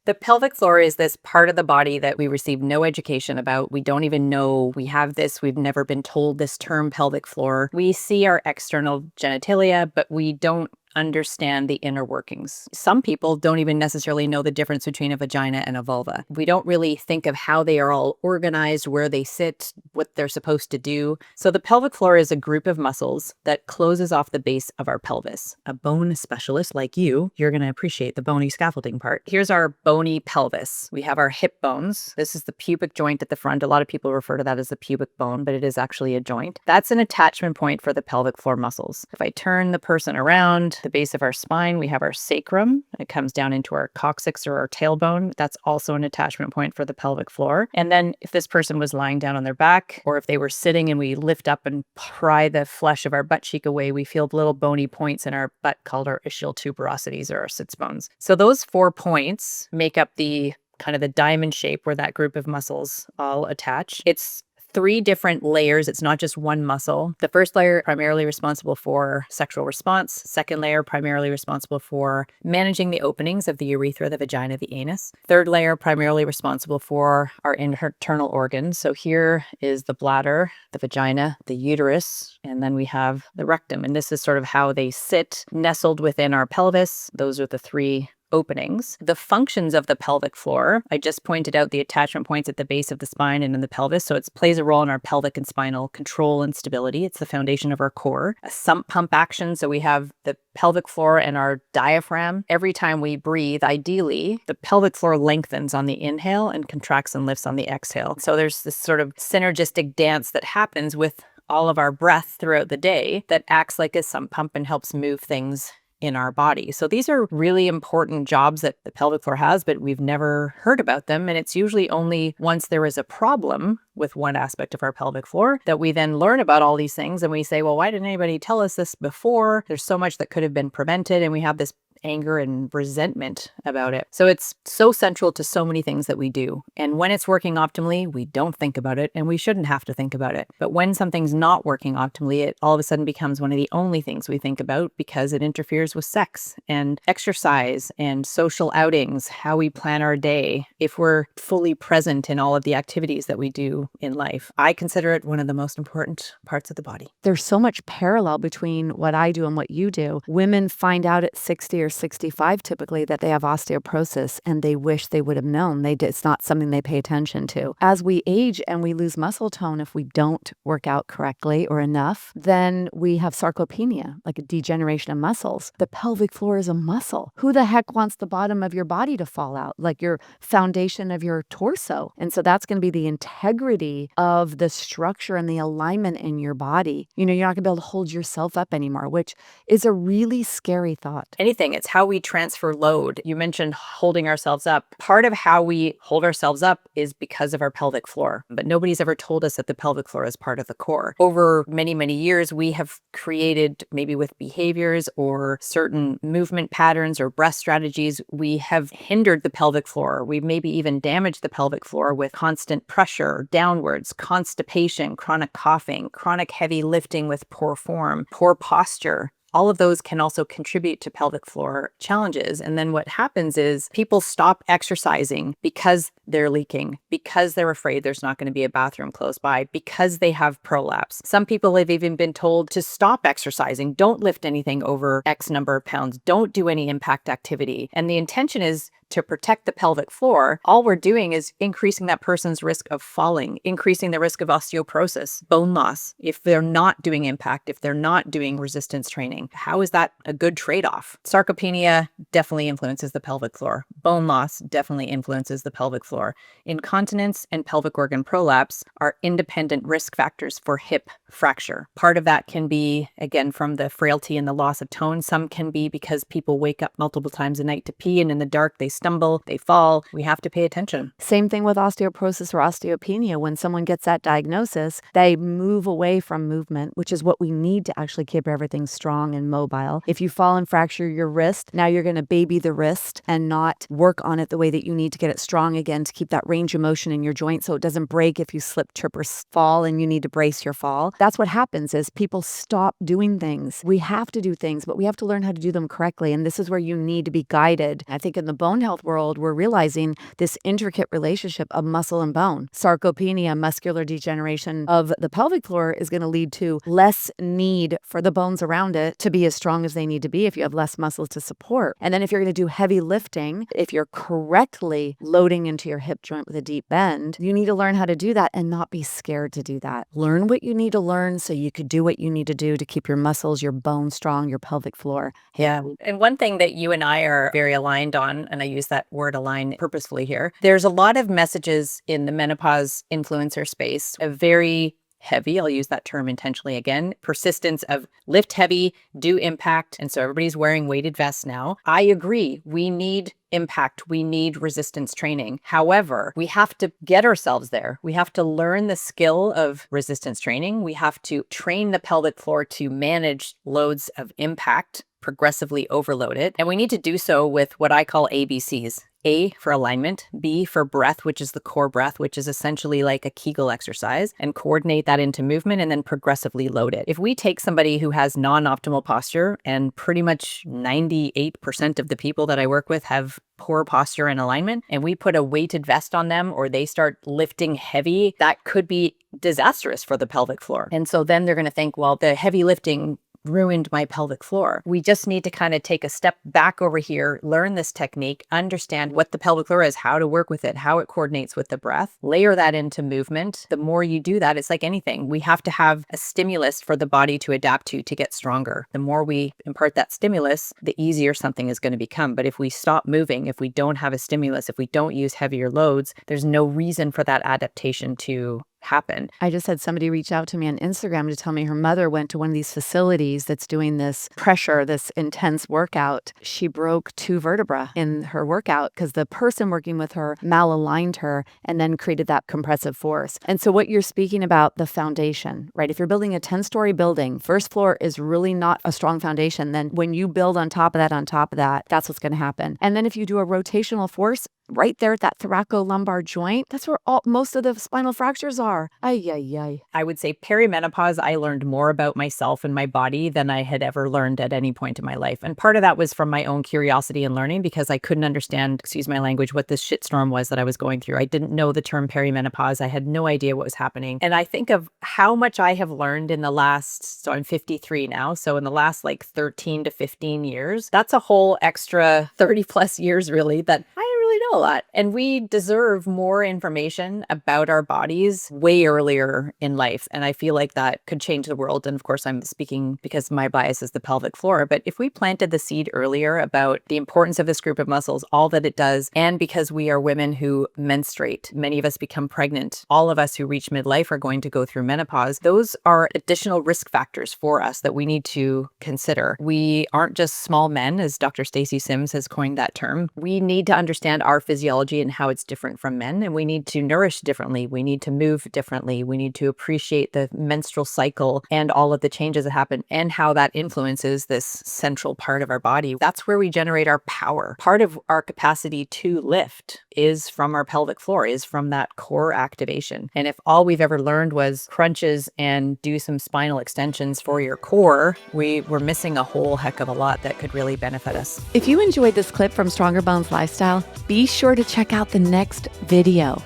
The pelvic floor is this part of the body that we receive no education about. We don't even know we have this. We've never been told this term pelvic floor. We see our external genitalia, but we don't understand the inner workings. Some people don't even necessarily know the difference between a vagina and a vulva. We don't really think of how they are all organized, where they sit, what they're supposed to do. So the pelvic floor is a group of muscles that closes off the base of our pelvis. A bone specialist like you're going to appreciate the bony scaffolding part. Here's our bony pelvis. We have our hip bones. This is the pubic joint at the front. A lot of people refer to that as the pubic bone, but it is actually a joint. That's an attachment point for the pelvic floor muscles. If I turn the person around, the base of our spine, we have our sacrum. It comes down into our coccyx or our tailbone. That's also an attachment point for the pelvic floor. And then if this person was lying down on their back, or if they were sitting and we lift up and pry the flesh of our butt cheek away, we feel little bony points in our butt called our ischial tuberosities or our sits bones. So those 4 points make up the kind of the diamond shape where that group of muscles all attach. It's 3 different layers. It's not just one muscle. The first layer primarily responsible for sexual response. Second layer primarily responsible for managing the openings of the urethra, the vagina, the anus. Third layer primarily responsible for our internal organs. So here is the bladder, the vagina, the uterus, and then we have the rectum. And this is sort of how they sit nestled within our pelvis. Those are the 3 openings. The functions of the pelvic floor, I just pointed out the attachment points at the base of the spine and in the pelvis. So it plays a role in our pelvic and spinal control and stability. It's the foundation of our core. A sump pump action. So we have the pelvic floor and our diaphragm. Every time we breathe, ideally, the pelvic floor lengthens on the inhale and contracts and lifts on the exhale. So there's this sort of synergistic dance that happens with all of our breath throughout the day that acts like a sump pump and helps move things in our body. So these are really important jobs that the pelvic floor has, but we've never heard about them. And it's usually only once there is a problem with one aspect of our pelvic floor that we then learn about all these things and we say, well, why didn't anybody tell us this before? There's so much that could have been prevented. And we have this anger and resentment about it. So it's so central to so many things that we do. And when it's working optimally, we don't think about it and we shouldn't have to think about it. But when something's not working optimally, it all of a sudden becomes one of the only things we think about because it interferes with sex and exercise and social outings, how we plan our day, if we're fully present in all of the activities that we do in life. I consider it one of the most important parts of the body. There's so much parallel between what I do and what you do. Women find out at 60 or 65 typically that they have osteoporosis and they wish they would have known. It's not something they pay attention to. As we age and we lose muscle tone, if we don't work out correctly or enough, then we have sarcopenia, like a degeneration of muscles. The pelvic floor is a muscle. Who the heck wants the bottom of your body to fall out, like your foundation of your torso? And so that's going to be the integrity of the structure and the alignment in your body. You're not going to be able to hold yourself up anymore, which is a really scary thought. It's how we transfer load. You mentioned holding ourselves up. Part of how we hold ourselves up is because of our pelvic floor, but nobody's ever told us that the pelvic floor is part of the core. Over many, many years, we have created, maybe with behaviors or certain movement patterns or breath strategies, we have hindered the pelvic floor. We've maybe even damaged the pelvic floor with constant pressure downwards, constipation, chronic coughing, chronic heavy lifting with poor form, poor posture. All of those can also contribute to pelvic floor challenges. And then what happens is people stop exercising because they're leaking, because they're afraid there's not going to be a bathroom close by, because they have prolapse. Some people have even been told to stop exercising. Don't lift anything over X number of pounds. Don't do any impact activity. And the intention is to protect the pelvic floor. All we're doing is increasing that person's risk of falling, increasing the risk of osteoporosis, bone loss, if they're not doing impact, if they're not doing resistance training. How is that a good trade-off? Sarcopenia definitely influences the pelvic floor. Bone loss definitely influences the pelvic floor. Incontinence and pelvic organ prolapse are independent risk factors for hip fracture. Part of that can be, again, from the frailty and the loss of tone. Some can be because people wake up multiple times a night to pee, and in the dark they stumble, they fall. We have to pay attention. Same thing with osteoporosis or osteopenia. When someone gets that diagnosis, they move away from movement, which is what we need to actually keep everything strong and mobile. If you fall and fracture your wrist, now you're going to baby the wrist and not work on it the way that you need to get it strong again to keep that range of motion in your joint so it doesn't break if you slip, trip, or fall and you need to brace your fall. That's what happens is people stop doing things. We have to do things, but we have to learn how to do them correctly. And this is where you need to be guided. I think in the bone health world, we're realizing this intricate relationship of muscle and bone. Sarcopenia, muscular degeneration of the pelvic floor, is going to lead to less need for the bones around it to be as strong as they need to be if you have less muscle to support. And then if you're going to do heavy lifting, if you're correctly loading into your hip joint with a deep bend, you need to learn how to do that and not be scared to do that. Learn what you need to learn so you could do what you need to do to keep your muscles, your bones strong, your pelvic floor. Yeah. And one thing that you and I are very aligned on, and I use that word align purposefully here, there's a lot of messages in the menopause influencer space, a very heavy, I'll use that term intentionally again, persistence of lift heavy, do impact. And so everybody's wearing weighted vests now. I agree. We need impact. We need resistance training. However, we have to get ourselves there. We have to learn the skill of resistance training. We have to train the pelvic floor to manage loads of impact, progressively overload it. And we need to do so with what I call ABCs. A for alignment, B for breath, which is the core breath, which is essentially like a Kegel exercise, and coordinate that into movement and then progressively load it. If we take somebody who has non-optimal posture, and pretty much 98% of the people that I work with have poor posture and alignment, and we put a weighted vest on them or they start lifting heavy, that could be disastrous for the pelvic floor. And so then they're going to think, well, the heavy lifting ruined my pelvic floor. We just need to kind of take a step back over here, learn this technique, understand what the pelvic floor is, how to work with it, how it coordinates with the breath, layer that into movement. The more you do that, it's like anything. We have to have a stimulus for the body to adapt to get stronger. The more we impart that stimulus, the easier something is going to become. But if we stop moving, if we don't have a stimulus, if we don't use heavier loads, there's no reason for that adaptation to happen. I just had somebody reach out to me on Instagram to tell me her mother went to one of these facilities that's doing this pressure, this intense workout. She broke 2 vertebrae in her workout because the person working with her malaligned her and then created that compressive force. And so what you're speaking about, the foundation, right? If you're building a 10-story building, first floor is really not a strong foundation. Then when you build on top of that, that's what's going to happen. And then if you do a rotational force, right there at that thoracolumbar joint, that's where most of the spinal fractures are. Ay, ay, ay. I would say perimenopause, I learned more about myself and my body than I had ever learned at any point in my life. And part of that was from my own curiosity and learning because I couldn't understand, excuse my language, what this shitstorm was that I was going through. I didn't know the term perimenopause. I had no idea what was happening. And I think of how much I have learned in the last, so I'm 53 now, so in the last like 13 to 15 years, that's a whole extra 30 plus years really that I really know a lot. And we deserve more information about our bodies way earlier in life. And I feel like that could change the world. And of course, I'm speaking because my bias is the pelvic floor. But if we planted the seed earlier about the importance of this group of muscles, all that it does, and because we are women who menstruate, many of us become pregnant, all of us who reach midlife are going to go through menopause. Those are additional risk factors for us that we need to consider. We aren't just small men, as Dr. Stacy Sims has coined that term. We need to understand our physiology and how it's different from men, and we need to nourish differently. We need to move differently. We need to appreciate the menstrual cycle and all of the changes that happen and how that influences this central part of our body. That's where we generate our power. Part of our capacity to lift is from our pelvic floor, is from that core activation. And if all we've ever learned was crunches and do some spinal extensions for your core, we were missing a whole heck of a lot that could really benefit us. If you enjoyed this clip from Stronger Bones Lifestyle, be sure to check out the next video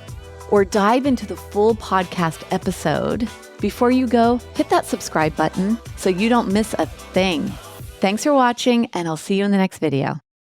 or dive into the full podcast episode. Before you go, hit that subscribe button so you don't miss a thing. Thanks for watching, and I'll see you in the next video.